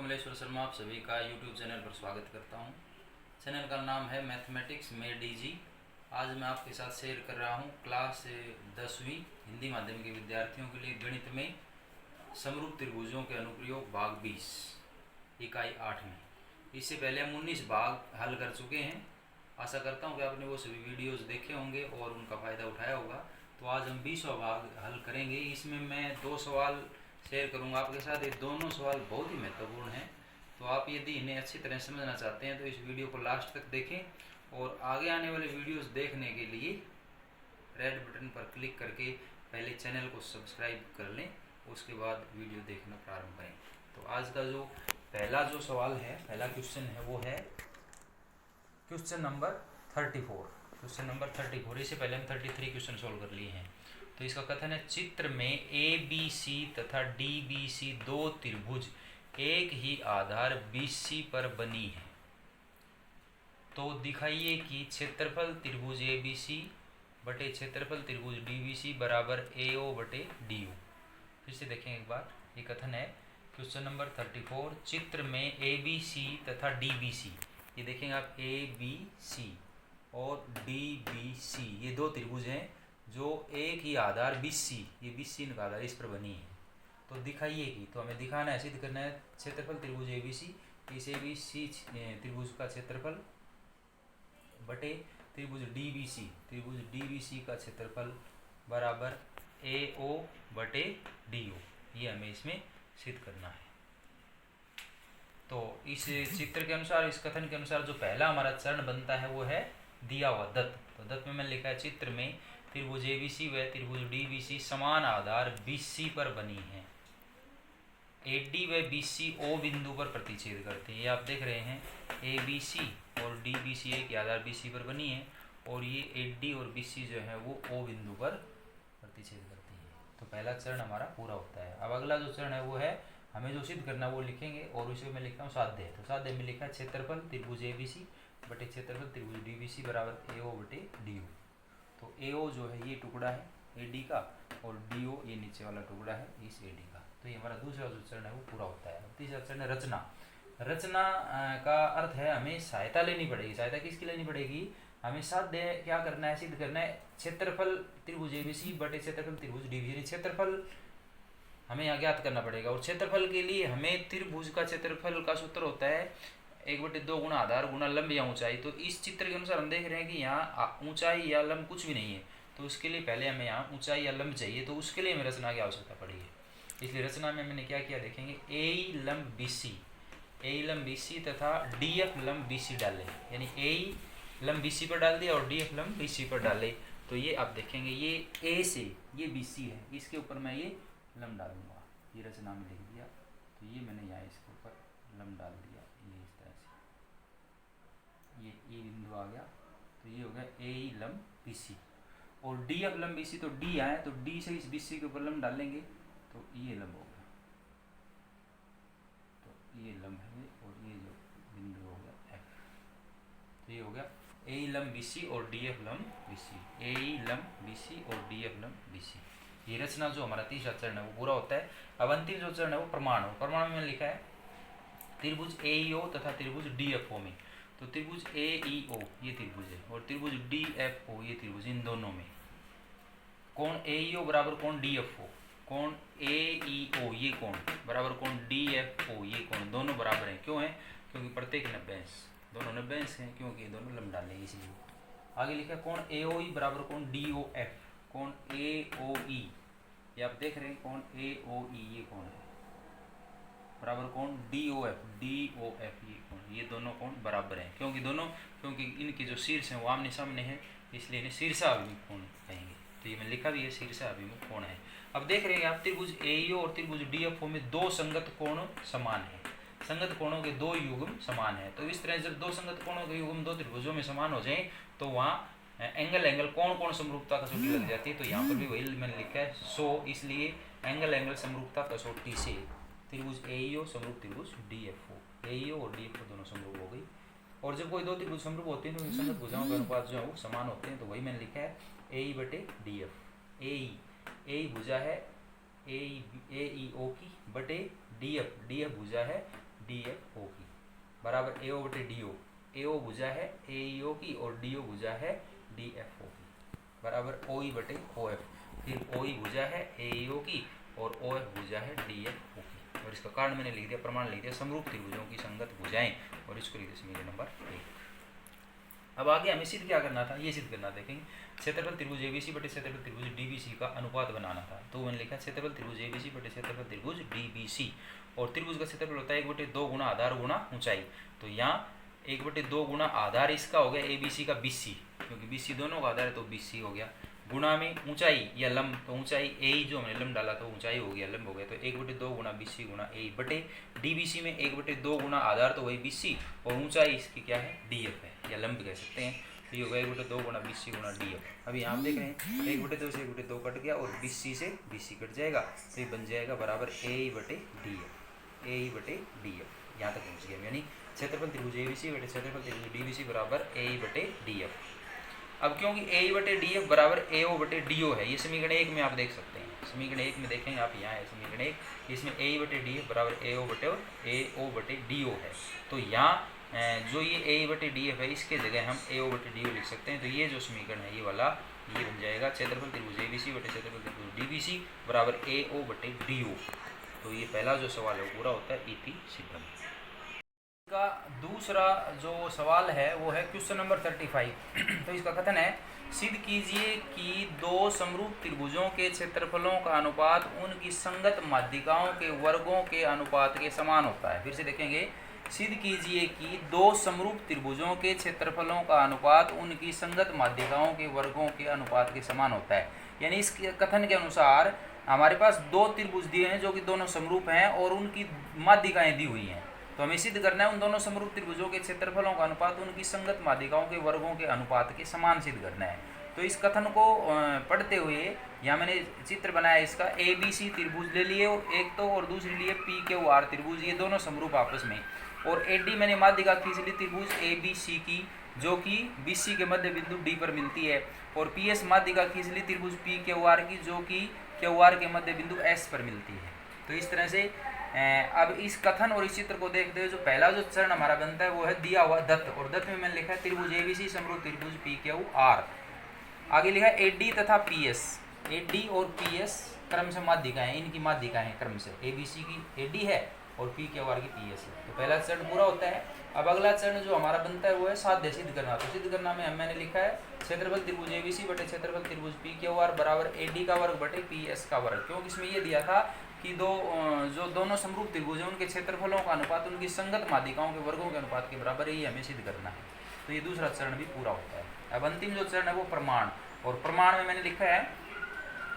कमलेश्वर शर्मा आप सभी का YouTube चैनल पर स्वागत करता हूं। चैनल का नाम है मैथमेटिक्स में डीजी। आज मैं आपके साथ शेयर कर रहा हूं क्लास 10वीं हिंदी माध्यम के विद्यार्थियों के लिए गणित में समरूप त्रिभुजों के अनुप्रयोग भाग 20 इकाई 8 में। इससे पहले हम 19 भाग हल कर चुके हैं। आशा करता हूं कि आपने वो सभी वीडियोस देखे होंगे और उनका फ़ायदा उठाया होगा। तो आज हम 20वां भाग हल करेंगे। इसमें मैं 2 सवाल शेयर करूंगा आपके साथ। ये दोनों सवाल बहुत ही महत्वपूर्ण हैं, तो आप यदि इन्हें अच्छी तरह समझना चाहते हैं तो इस वीडियो को लास्ट तक देखें और आगे आने वाले वीडियोस देखने के लिए रेड बटन पर क्लिक करके पहले चैनल को सब्सक्राइब कर लें, उसके बाद वीडियो देखना प्रारंभ करें। तो आज का जो पहला सवाल है, पहला क्वेश्चन है, वो है क्वेश्चन नंबर 34। Question number 34। इससे पहले हम 33 क्वेश्चन सोल्व कर लिए हैं। तो इसका कथन है, चित्र में ए बी सी तथा डी बी सी दो त्रिभुज एक ही आधार BC पर बनी है, तो दिखाइए कि क्षेत्रफल त्रिभुज ABC बटे क्षेत्रफल त्रिभुज DBC बराबर AO बटे DO। फिर से देखें एक बार, ये कथन है क्वेश्चन नंबर 34। चित्र में ABC तथा DBC, ये देखेंगे आप ABC और DBC, ये दो त्रिभुज हैं जो एक ही आधार BC, ये BC का आधार इस पर बनी है। तो दिखाइए कि, तो हमें दिखाना है, सिद्ध करना है क्षेत्रफल त्रिभुज ABC, इस ABC त्रिभुज का क्षेत्रफल बटे त्रिभुज DBC का क्षेत्रफल बराबर AO बटे DO, ये हमें इसमें सिद्ध करना है। तो इस चित्र के अनुसार, इस कथन के अनुसार जो पहला हमारा चरण बनता है वो है दिया हुआ दत्त। तो दत्त में मैंने लिखा है, चित्र में त्रिभुज ABC व त्रिभुज DBC समान आधार BC पर बनी है। AD व BC O बिंदु पर प्रतिच्छेद करते हैं। ये आप देख रहे हैं, ABC और DBC एक आधार BC पर बनी है और ये AD और BC जो है वो O बिंदु पर प्रतिच्छेद करती है। तो पहला चरण हमारा पूरा होता है। अब अगला जो चरण है वो है, हमें जो सिद्ध करना वो लिखेंगे और उसे मैं लिखता हूँ साध्य। तो साध्य में लिखा है क्षेत्रफल त्रिभुज ABC बटे क्षेत्रफल त्रिभुज DBC बराबर AO बटे DO। तो AO जो है ये टुकड़ा है AD का और DO ये नीचे वाला टुकड़ा है इस AD का। तो ये हमारा दूसरा जो चरण है वो पूरा होता है। अब तीसरा चरण है रचना। रचना का अर्थ है हमें सहायता लेनी पड़ेगी। सहायता किसकी लेनी पड़ेगी? हमें साध्य क्या करना है, सिद्ध करना है क्षेत्रफल त्रिभुज ABC बटे क्षेत्रफल त्रिभुज DBC। क्षेत्रफल हमें यहाँ ज्ञात करना पड़ेगा और क्षेत्रफल के लिए हमें त्रिभुज का क्षेत्रफल का सूत्र होता है 1/2 गुणा आधार गुणा लंब या ऊंचाई। तो इस चित्र के अनुसार हम देख रहे हैं कि यहाँ ऊंचाई या लंब कुछ भी नहीं है, तो उसके लिए पहले हमें यहाँ ऊंचाई या लंब चाहिए, तो उसके लिए हमें रचना की आवश्यकता पड़ेगी। इसलिए रचना में मैंने क्या किया देखेंगे, AE लंब BC तथा DF लंब BC डाले, यानी AE लंब BC पर डाल दिया और DF लंब BC पर डाले। तो ये आप देखेंगे, ये A से ये BC है, इसके ऊपर मैं ये लंब डाल दूंगा, ये रचना में लिख दिया। तो ये मैंने यहाँ इसके ऊपर लंब डाल दिया, ये इस तरह से, ये E बिंदु आ गया। तो ये हो गया AE लंब BC और DF लंब BC, तो D आए तो D से इस BC के ऊपर लंब डालेंगे तो ये लंब हो गया। तो ये लंब है और ये जो बिंदु हो गया F। तो ये हो गया AE लंब BC और DF लंब BC, AE लंब BC और DF लंब BC। ये रचना जो हमारा तीसरा चरण है वो पूरा होता है। अब अंतिम जो चरण है वो प्रमाण हो। प्रमाण में लिखा है त्रिभुज AEO तथा त्रिभुज DFO में। तो त्रिभुज AEO ये त्रिभुज है और त्रिभुज DFO ये त्रिभुज, इन दोनों में कोण AEO बराबर कोण DFO, कोण AEO ये कोण बराबर कोण DFO ये कोण, दोनों बराबर हैं। क्यों है? क्योंकि प्रत्येक 90 अंश, दोनों 90 अंश हैं, क्योंकि ये दोनों लंब डालेंगे इसलिए। आगे लिखा है कोण AOE बराबर कोण DOF, कोण AOE ये आप देख रहे हैं, कोण AOE ये कोण है बराबर कोण DOF ये कोण, ये दोनों कोण बराबर हैं। क्योंकि इनके जो शीर्ष हैं वो आमने सामने हैं, इसलिए इन्हें शीर्षाभिमुख कोण कहेंगे। तो ये मैं लिखा भी है, शीर्षाभिमुख कोण है। अब देख रहे हैं आप, त्रिभुज AEO और त्रिभुज DFO में दो संगत कोण समान है। संगत कोणों के दो युग्म समान है। तो इस तरह जब दो संगत कोणों के युग्म दो त्रिभुजों में समान हो जाए तो वहाँ एंगल कोण समरूपता कसौटी लग जाती है। तो यहाँ पर भी वही मैंने लिखा है 100, इसलिए एंगल समरूपता कसौटी से त्रिभुज AEO समरूप त्रिभुज DFO, AEO और DFO दोनों समरूप हो गई। और जब कोई दो त्रिभुज समरूप होते हैं तो संगत भुजाओं के अनुपात जो है वो समान होते हैं। तो वही मैंने लिखा है AE बटे DF। AE भुजा है AEO की बटे DF भुजा है डी एफ ओ की बराबर ए ओ बटे डी ओ। ए ओ भुजा है ए ई ओ की और डी ओ भुजा है डी एफ ओ की बराबर ओ ई बटे ओ एफ। फिर ओ ई भुजा है ए ई ओ की और ओ एफ भुजा है डी एफ ओ की। और इसका कारण मैंने लिख दिया, प्रमाण लिख दिया समरूप त्रिभुजों की संगत भुजाएं, और इसको लिख दिया समीकरण नंबर 1। अब आगे हमें सिद्ध क्या करना था, ये सिद्ध करना देखेंगे। क्षेत्रफल त्रिभुज एबीसी बटे क्षेत्रफल त्रिभुज डीबीसी का अनुपात बनाना था। तो मैंने लिखा क्षेत्रफल त्रिभुज एबीसी बटे क्षेत्रफल त्रिभुज डीबीसी, और त्रिभुज का क्षेत्रफल होता है 1/2 गुना आधार गुना ऊंचाई। तो यहाँ 1/2 गुना आधार इसका हो गया एबीसी का बीसी, क्योंकि बीसी दोनों का आधार है तो बीसी हो गया, गुणा में ऊंचाई या लंब, तो ऊंचाई ए जो हमने लंब डाला तो ऊंचाई हो गया, लंब हो गया, तो 1/2 गुना बीसी गुणा ए बटे डीबीसी में 1/2 गुना आधार तो वही बीसी और ऊंचाई इसकी क्या है डीएफ है या लंब कह सकते हैं। तो ये होगा 1/2 गुना बीसी गुणा डीएफ। अभी यहाँ देख रहे हैं 1/2 से 1/2 कट गया और बीसी से बीसी कट जाएगा, तो ये बन जाएगा बराबर ए बटे डी एफ। ए बटे डी एफ यहाँ तक पहुँच गया, यानी क्षेत्रफल त्रिभुज एबीसी बटे क्षेत्रफल त्रिभुज डीबीसी बराबर ए बटे डी एफ। अब क्योंकि ए बटे डी एफ बराबर ए ओ बटे डी ओ है, ये समीकरण 1 में आप देख सकते हैं। समीकरण 1 में देखेंगे आप, यहाँ है समीकरण 1, इसमें ए बटे डी एफ बराबर ए ओ बटे और ए ओ बटे डी ओ है। तो यहाँ जो ये ए बटे डी एफ है इसके जगह हम ए ओ बटे डी ओ लिख सकते हैं। तो ये जो समीकरण है ये वाला ये बन जाएगा क्षेत्रफल त्रिभुज एबीसी बटे क्षेत्रफल त्रिभुज डीबीसी बराबर ए ओ बटे डी ओ। तो ये पहला जो सवाल है वो पूरा होता है इति सिद्धम। का दूसरा जो सवाल है वो है क्वेश्चन नंबर 35। तो इसका कथन है सिद्ध कीजिए कि दो समरूप त्रिभुजों के क्षेत्रफलों का अनुपात उनकी संगत माध्यिकाओं के वर्गों के अनुपात के समान होता है। फिर से देखेंगे, सिद्ध कीजिए कि दो समरूप त्रिभुजों के क्षेत्रफलों का अनुपात उनकी संगत माध्यिकाओं के वर्गों के अनुपात के समान होता है। यानी इस कथन के अनुसार हमारे पास दो त्रिभुज दिए हैं जो कि दोनों समरूप हैं और उनकी माध्यिकाएं दी हुई हैं। तो हमें सिद्ध करना है उन दोनों समरूप त्रिभुजों के क्षेत्रफलों का अनुपात उनकी संगत माध्यिकाओं के वर्गों के अनुपात के समान सिद्ध करना है। तो इस कथन को पढ़ते हुए यहाँ मैंने चित्र बनाया इसका, ए बी सी त्रिभुज ले लिए और एक तो, और दूसरी लिए पी क्यू आर त्रिभुज, ये दोनों समरूप आपस में। और ए डी मैंने माध्यिका खींच ली त्रिभुज ए बी सी की जो कि बी सी के मध्य बिंदु डी पर मिलती है, और पी एस माध्यिका खींच ली त्रिभुज पी क्यू आर की जो कि क्यू आर के मध्य बिंदु एस पर मिलती है। तो इस तरह से अब इस कथन और इस चित्र को देखते हुए जो पहला जो चरण हमारा बनता है वो है दिया हुआ दत्त, और दत्त में मैंने लिखा है त्रिभुज एबीसी समरूप त्रिभुज पी क्यू आर। आगे लिखा है एडी तथा पीएस, एडी और पीएस क्रम से माध्यिकाएं, इनकी माध्यिकाएं क्रम से एबीसी की एडी है और पी क्यू आर की पीएस है। तो पहला चरण पूरा होता है। अब अगला चरण जो हमारा बनता है वो है साध्य सिद्ध करना। तो सिद्ध करना में मैंने लिखा है क्षेत्रफल त्रिभुज एबीसी बटे क्षेत्रफल त्रिभुज पी क्यू आर बराबर एडी का वर्ग बटे पीएस का वर्ग, क्योंकि इसमें ये दिया था कि जो दोनों समरूप त्रिभुज हैं उनके क्षेत्रफलों का अनुपात उनकी संगत माध्यिकाओं के वर्गों के अनुपात के बराबर है, ये हमें सिद्ध करना है। तो ये दूसरा चरण भी पूरा होता है। अब अंतिम जो चरण है वो प्रमाण, और प्रमाण में मैंने लिखा है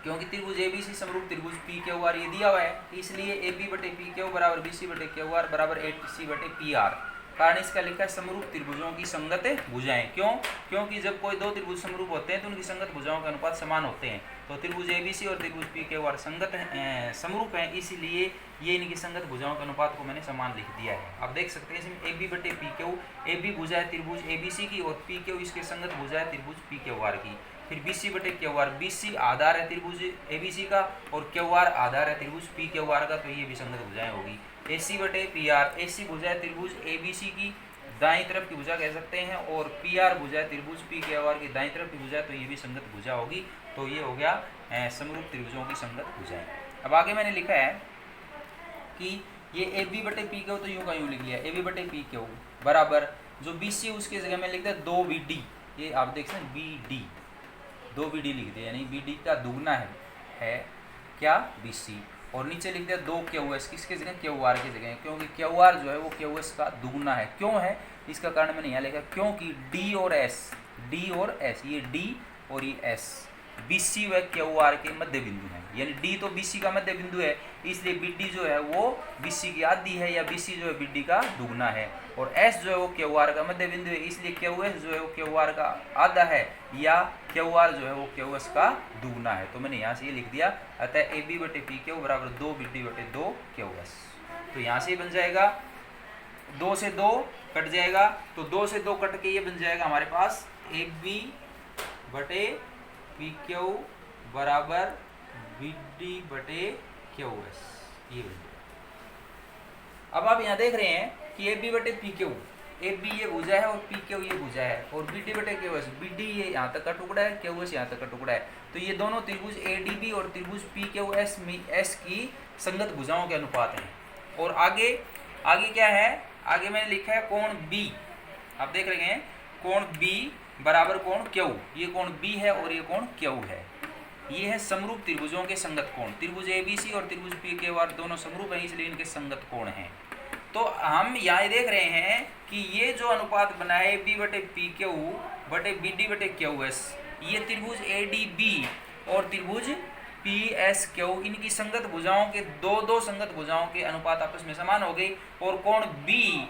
क्योंकि त्रिभुज एबीसी समरूप त्रिभुज पी क्यू आर ये दिया हुआ है, इसलिए ए बी बटे पी क्यू बराबर बी सी बटे क्यू आर बराबर ए सी बटे पी आर। कारण इसका लिखा है समरूप त्रिभुजों की संगत भुजाएं। क्यों? क्योंकि जब कोई दो त्रिभुज समरूप होते हैं तो उनकी संगत भुजाओं के अनुपात समान होते हैं। तो त्रिभुज एबीसी और त्रिभुज पी क्यू आर संगत हैं, समरूप हैं, इसीलिए ये इनकी संगत भुजाओं के अनुपात को मैंने समान लिख दिया है। आप देख सकते हैं इसमें ए बी बटे पी क्यू, ए बी भुजा है त्रिभुज एबीसी की और पी क्यू इसके संगत भुजा है त्रिभुज पी क्यू आर की। फिर बी सी बटे क्यू आर, बी सी आधार है त्रिभुज एबीसी का और क्यू आर आधार है त्रिभुज पी क्यू आर का, तो ये भी संगत भुजाएं होगी। ए सी बटे पी आर, ए सी भुजा है त्रिभुज एबीसी की दाईं तरफ की भुजा कह सकते हैं, और पी आर भुजा है त्रिभुज पी क्यू आर की दाईं तरफ की भुजा, तो ये भी संगत भुजा होगी। तो ये हो गया समरूप त्रिभुजों की संगत भुजाएं। अब आगे मैंने लिखा है कि ये ए बी बटे पी क्यू, तो यूँ का यूँ लिख लिया ए बी बटे पी क्यू बराबर जो बी सी उसकी जगह में लिख दिया 2 बी डी, ये आप देख सकते हैं बी डी 2 बी डी लिख दिया, यानी बी डी का दुगना है क्या बी सी, और नीचे लिख दिया 2 क्यू एस किसके जगह क्यू आर की जगह, क्योंकि क्यू आर जो है वो क्यू एस का दुगना है। क्यों है इसका कारण मैंने यहाँ लिखा, क्योंकि डी और एस ये डी और ये एस बी सी व क्यू आर के मध्य बिंदु है, यानी डी तो बी सी का मध्य बिंदु है, इसलिए बी डी जो है वो बी सी की आधी है या बी सी जो है बी डी का दुगना है, और एस जो है वो क्यू आर का मध्य बिंदु है, इसलिए क्यू एस जो है वो क्यू आर का आधा है या क्यू आर जो है वो क्यू एस का दुगना है। तो मैंने यहाँ से ये लिख दिया, अतः ए बी बटे पी क्यू बराबर 2 बी डी बटे 2 क्यू एस। तो यहाँ से बन जाएगा 2 से 2 कट जाएगा, तो 2 से 2 कट के ये बन जाएगा हमारे पास ए बी बटे पी क्यू बराबर बी डी बटे क्यू एस, ये बन जाएगा। अब आप यहाँ देख रहे हैं कि ए बी बटे पी क्यू, ए बी ये भुजा है और पी क्यू ये भुजा है, और बी डी बटे क्यू एस, बी डी ये यहाँ तक का टुकड़ा है, क्यू एस यहाँ तक का टुकड़ा है। तो ये दोनों त्रिभुज ए डी बी और त्रिभुज पी क्यू एस में एस की संगत भुजाओं के अनुपात हैं। और आगे आगे क्या है, आगे मैंने लिखा है कोण बी, आप देख रहे हैं कोण बी बराबर कोण क्यू, ये कोण बी है और ये कोण क्यू है। ये है समरूप त्रिभुजों के संगत कोण। त्रिभुज एबीसी और त्रिभुज पी क्यू आर दोनों समरूप हैं, इसलिए इनके संगत कोण हैं। तो हम यहाँ देख रहे हैं कि ये जो अनुपात बना है बी बटे पी क्यू बटे बी डी बटे क्यू एस, ये त्रिभुज ए डी बी और त्रिभुज पी एस क्यू, इनकी संगत भुजाओं के दो संगत भुजाओं के अनुपात आपस में समान हो गई। और कोण बी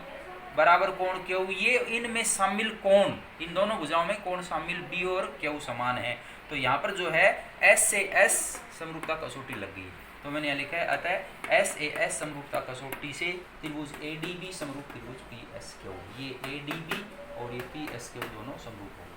बराबर कोण क्यू, ये इनमें शामिल कोण, इन दोनों भुजाओं में कोण शामिल बी और क्यू समान है। तो यहाँ पर जो है एस से एस समरूपता कसौटी लग गई। तो मैंने यहाँ लिखा है अतः एस ए एस समरूपता कसौटी से त्रिभुज ए डी बी समरूप त्रिभुज पी एस क्यू, ये ए डी बी और ये पी एस क्यू दोनों समरूप होंगे।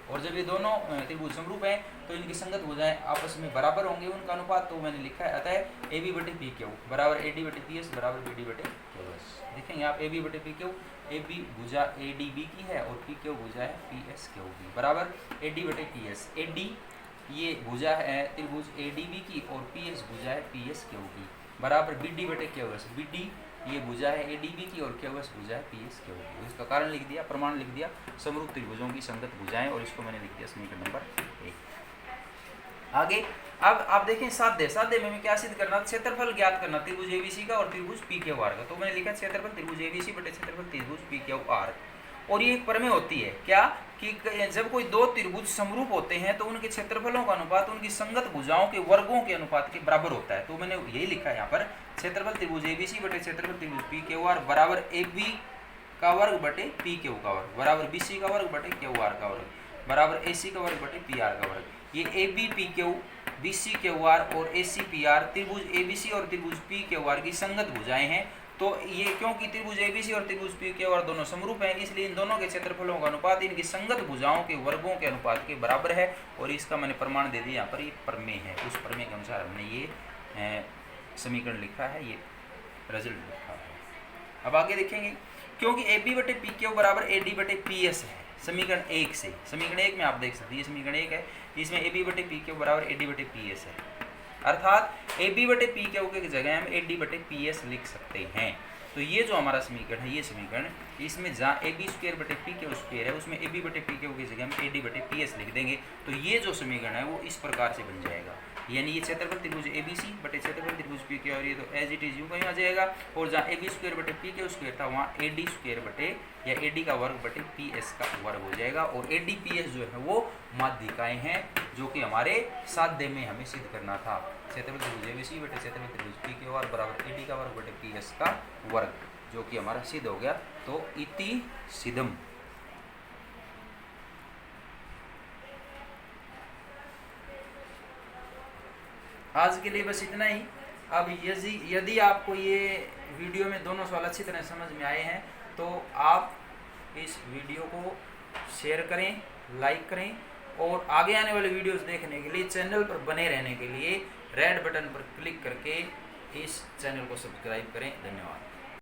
और जब ये दोनों त्रिभुज समरूप हैं तो इनकी संगत भुजाएं आपस में बराबर होंगे उनका अनुपात। तो मैंने लिखा है अतः ए बी बटे पी क्यू बराबर ए डी बटे पी एस बराबर बी डी बटे क्यू एस। देखेंगे आप ए बी बटे पी क्यू, ए बी भुजा ए डी बी की है और पी क्यू भुजा है पी एस क्यू की, बराबर ए डी बटे पी एस। ए डी ये भुजा है त्रिभुज ए डी बी की और पी एस भुजा है पी एस क्यू की, बराबर बी डी बटे क्यू एस। बी डी ये भुजा है ए डी बी की और क्यू एस भुजा है पी एस क्यू की। इसका कारण लिख दिया, प्रमाण लिख दिया समरूप त्रिभुजों की संगत भुजाएं, और इसको मैंने लिख दिया समीकरण नंबर 1। आगे अब आप देखें साध्य में क्या सिद्ध करना, क्षेत्रफल ज्ञात करना त्रिभुज एबीसी का और त्रिभुज पी क्यू आर का। तो मैंने लिखा क्षेत्रफल त्रिभुज एबीसी बटे क्षेत्रफल त्रिभुज पी क्यू आर। और ये एक प्रमेय होती है क्या कि जब कोई दो त्रिभुज समरूप होते हैं तो उनके क्षेत्रफलों का अनुपात उनकी संगत भुजाओं के वर्गों के अनुपात के बराबर होता है। तो मैंने यही लिखा है यहाँ पर, क्षेत्रफल त्रिभुज एबीसी बटे क्षेत्रफल त्रिभुज पी क्यू आर बराबर ए बी का वर्ग बटे पी क्यू का वर्ग बराबर बी सी का वर्ग बटे क्यू आर का वर्ग बराबर ए सी का वर्ग बटे पी आर का वर्ग। ये A B P Q, B C Q R और ए सी पी आर त्रिभुज ए बी सी और त्रिभुज पी क्यू आर की संगत भुजाएं हैं। तो ये क्योंकि त्रिभुज एबीसी और त्रिभुज पी क्यू आर दोनों समरूप हैं, इसलिए इन दोनों के क्षेत्रफलों का अनुपात इनकी संगत भुजाओं के वर्गों के अनुपात के बराबर है। और इसका मैंने प्रमाण दे दिया यहाँ पर, ये प्रमेय है, उस प्रमेय के अनुसार हमने ये समीकरण लिखा है, ये रिजल्ट लिखा है। अब आगे देखेंगे, क्योंकि ए बी बटे पी क्यू बराबर ए डी बटे पी एस है समीकरण 1 से। समीकरण 1 में आप देख सकते हैं, ये समीकरण 1 है, इसमें ए बी बटे पी क्यू बराबर ए डी बटे पी एस है। अर्थात ए बी बटे पी क्यू की जगह हम ए डी बटे पी एस लिख सकते हैं। तो ये जो हमारा समीकरण है, ये समीकरण, इसमें जहाँ ए बी स्क्वायर बटे पी क्यू स्क्वायर है उसमें ए बी बटे पी क्यू की जगह हम ए डी बटे पी एस लिख देंगे। तो ये जो समीकरण है वो इस प्रकार से बन जाएगा, यानी ये क्षेत्रफल त्रिभुज ए बी सी बटे क्षेत्रफल त्रिभुज पी क्यू, और ये तो एज इट इज यूँ कहीं आ जाएगा। और जहाँ ए बी स्क्वायर बटे पी क्यू स्क्वायर था वहाँ ए डी स्क्वायर बटे या ए डी का वर्ग बटे पी एस का वर्ग हो जाएगा। और ए डी पी एस जो है वो माध्यिकाएँ हैं जो कि हमारे साध्य में हमें सिद्ध करना था। क्षेत्रफल त्रिभुज ए बी सी बटे क्षेत्रफल त्रिभुज पी क्यू आर बराबर ए डी का वर्ग बटे पी एस का वर्ग, जो कि हमारा सिद्ध हो गया। तो इति सिद्धम। आज के लिए बस इतना ही। अब यदि आपको ये वीडियो में दोनों सवाल अच्छी तरह समझ में आए हैं तो आप इस वीडियो को शेयर करें, लाइक करें, और आगे आने वाले वीडियोस देखने के लिए चैनल पर बने रहने के लिए रेड बटन पर क्लिक करके इस चैनल को सब्सक्राइब करें। धन्यवाद।